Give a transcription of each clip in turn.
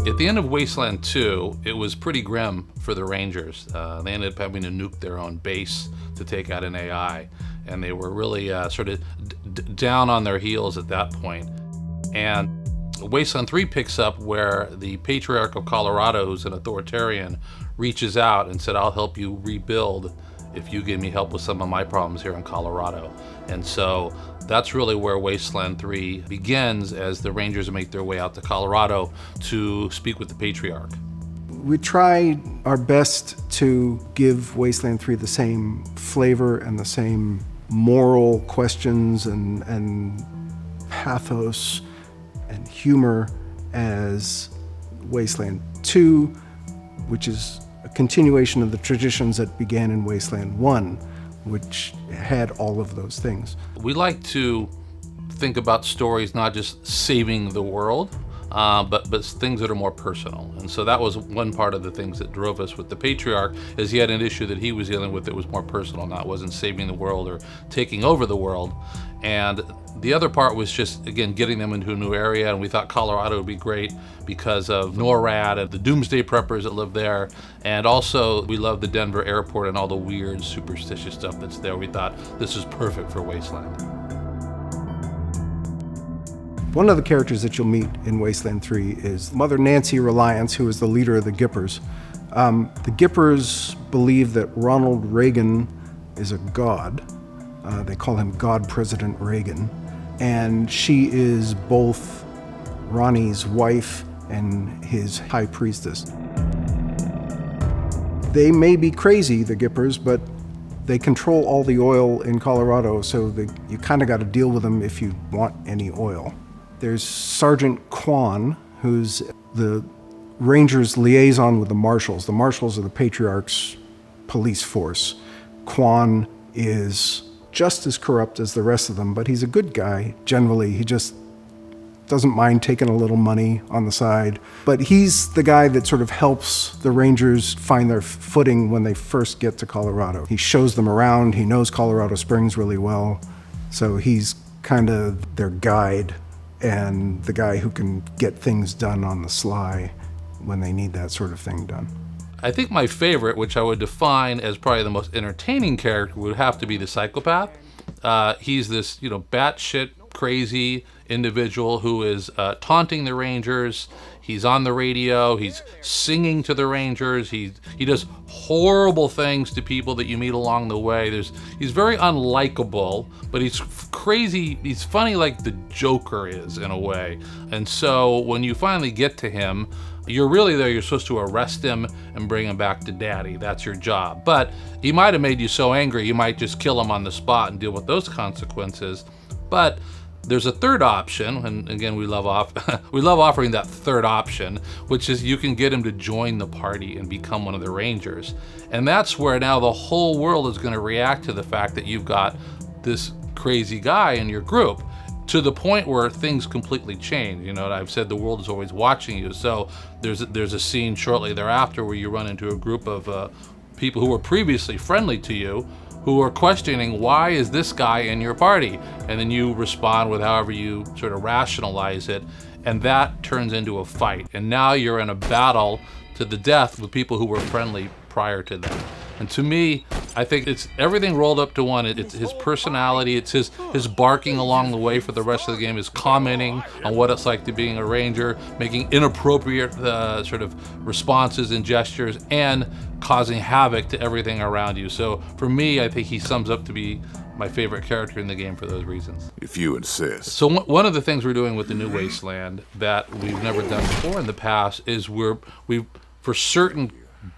At the end of Wasteland 2, it was pretty grim for the Rangers. They ended up having to nuke their own base to take out an AI, and they were really sort of down on their heels at that point. And Wasteland 3 picks up where the Patriarch of Colorado, who's an authoritarian, reaches out and said, I'll help you rebuild if you give me help with some of my problems here in Colorado. And so that's really where Wasteland 3 begins, as the Rangers make their way out to Colorado to speak with the Patriarch. We try our best to give Wasteland 3 the same flavor and the same moral questions and pathos and humor as Wasteland 2, which is a continuation of the traditions that began in Wasteland 1, which had all of those things. We like to think about stories not just saving the world, but things that are more personal. And so that was one part of the things that drove us with the Patriarch, is he had an issue that he was dealing with that was more personal, not wasn't saving the world or taking over the world. And the other part was just, again, getting them into a new area, and we thought Colorado would be great because of NORAD and the doomsday preppers that live there. And also, we love the Denver airport and all the weird, superstitious stuff that's there. We thought this is perfect for Wasteland. One of the characters that you'll meet in Wasteland 3 is Mother Nancy Reliance, who is the leader of the Gippers. The Gippers believe that Ronald Reagan is a god. They call him God President Reagan. And she is both Ronnie's wife and his high priestess. They may be crazy, the Gippers, but they control all the oil in Colorado, so you kind of got to deal with them if you want any oil. There's Sergeant Quan, who's the Rangers' liaison with the Marshals. The Marshals are the Patriarch's police force. Quan is just as corrupt as the rest of them, but he's a good guy generally. He just doesn't mind taking a little money on the side. But he's the guy that sort of helps the Rangers find their footing when they first get to Colorado. He shows them around. He knows Colorado Springs really well. So he's kind of their guide and the guy who can get things done on the sly when they need that sort of thing done. I think my favorite, which I would define as probably the most entertaining character, would have to be the Psychopath. He's this, batshit crazy individual who is taunting the Rangers. He's on the radio. He's singing to the Rangers. He does horrible things to people that you meet along the way. He's very unlikable, but he's crazy. He's funny like the Joker is in a way. And so when you finally get to him, you're really there. You're supposed to arrest him and bring him back to daddy. That's your job. But he might have made you so angry, you might just kill him on the spot and deal with those consequences. But there's a third option, and again, we love offering that third option, which is you can get him to join the party and become one of the Rangers. And that's where now the whole world is going to react to the fact that you've got this crazy guy in your group, to the point where things completely change. I've said the world is always watching you. So there's a scene shortly thereafter where you run into a group of people who were previously friendly to you, who are questioning, why is this guy in your party? And then you respond with however you sort of rationalize it, and that turns into a fight. And now you're in a battle to the death with people who were friendly prior to that. And to me, I think it's everything rolled up to one. It's his personality, it's his barking along the way for the rest of the game, his commenting on what it's like to being a Ranger, making inappropriate sort of responses and gestures, and causing havoc to everything around you. So for me, I think he sums up to be my favorite character in the game for those reasons. If you insist. So one of the things we're doing with the new Wasteland that we've never done before in the past is we for certain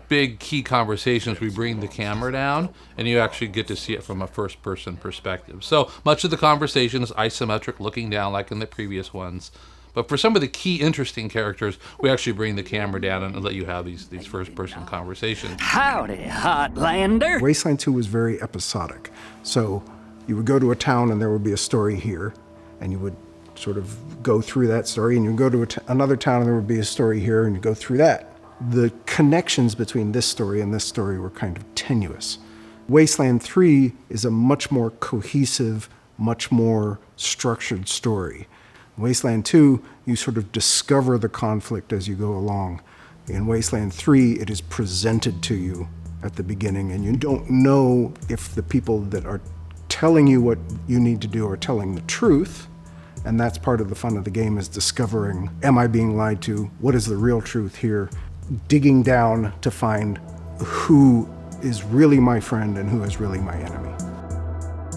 big key conversations, we bring the camera down and you actually get to see it from a first person perspective. So much of the conversation is isometric, looking down like in the previous ones. But for some of the key interesting characters, we actually bring the camera down and let you have these first person conversations. Howdy, Hotlander. Wasteland 2 was very episodic. So you would go to a town and there would be a story here, and you would sort of go through that story, and you would go to another town and there would be a story here, and you go through that. The connections between this story and this story were kind of tenuous. Wasteland 3 is a much more cohesive, much more structured story. Wasteland 2, you sort of discover the conflict as you go along. In Wasteland 3, it is presented to you at the beginning, and you don't know if the people that are telling you what you need to do are telling the truth. And that's part of the fun of the game, is discovering, am I being lied to? What is the real truth here? Digging down to find who is really my friend and who is really my enemy.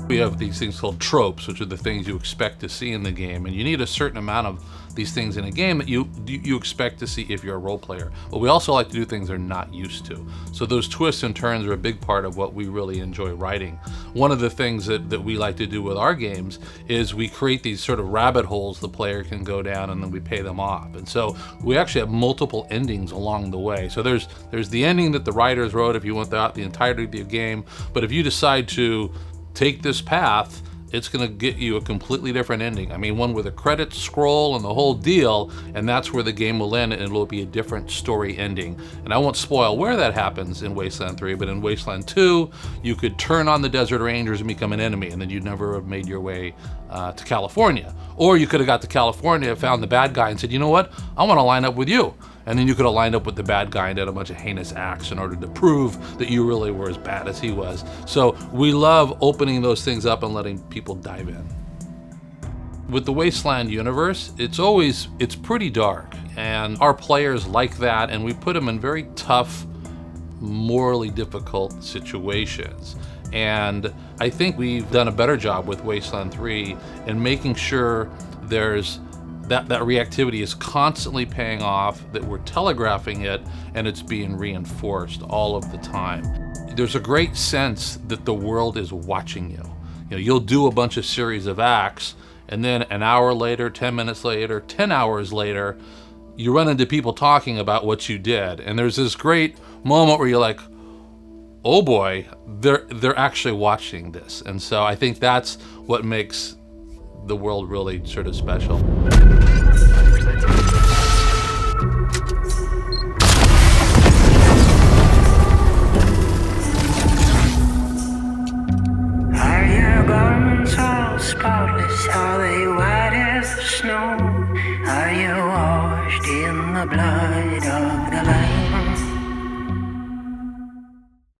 We have these things called tropes, which are the things you expect to see in the game, and you need a certain amount of these things in a game that you expect to see if you're a role player. But we also like to do things they're not used to. So those twists and turns are a big part of what we really enjoy writing. One of the things that we like to do with our games is we create these sort of rabbit holes the player can go down, and then we pay them off. And so we actually have multiple endings along the way. So there's the ending that the writers wrote if you want the entirety of the game, but if you decide to take this path, it's going to get you a completely different ending. I mean, one with a credits scroll and the whole deal, and that's where the game will end, and it'll be a different story ending. And I won't spoil where that happens in Wasteland 3, but in Wasteland 2, you could turn on the Desert Rangers and become an enemy, and then you'd never have made your way to California. Or you could have got to California, found the bad guy, and said, you know what, I want to line up with you. And then you could have lined up with the bad guy and did a bunch of heinous acts in order to prove that you really were as bad as he was. So we love opening those things up and letting people dive in. With the Wasteland universe, it's pretty dark. And our players like that, and we put them in very tough, morally difficult situations. And I think we've done a better job with Wasteland 3 in making sure there's that reactivity is constantly paying off, that we're telegraphing it, and it's being reinforced all of the time. There's a great sense that the world is watching you. You know, you'll do a bunch of series of acts, and then an hour later, 10 minutes later, 10 hours later, you run into people talking about what you did. And there's this great moment where you're like, oh boy, they're actually watching this. And so I think that's what makes the world really sort of special. Are your garments all spotless? Are they white as the snow? Are you washed in the blood of the Lamb?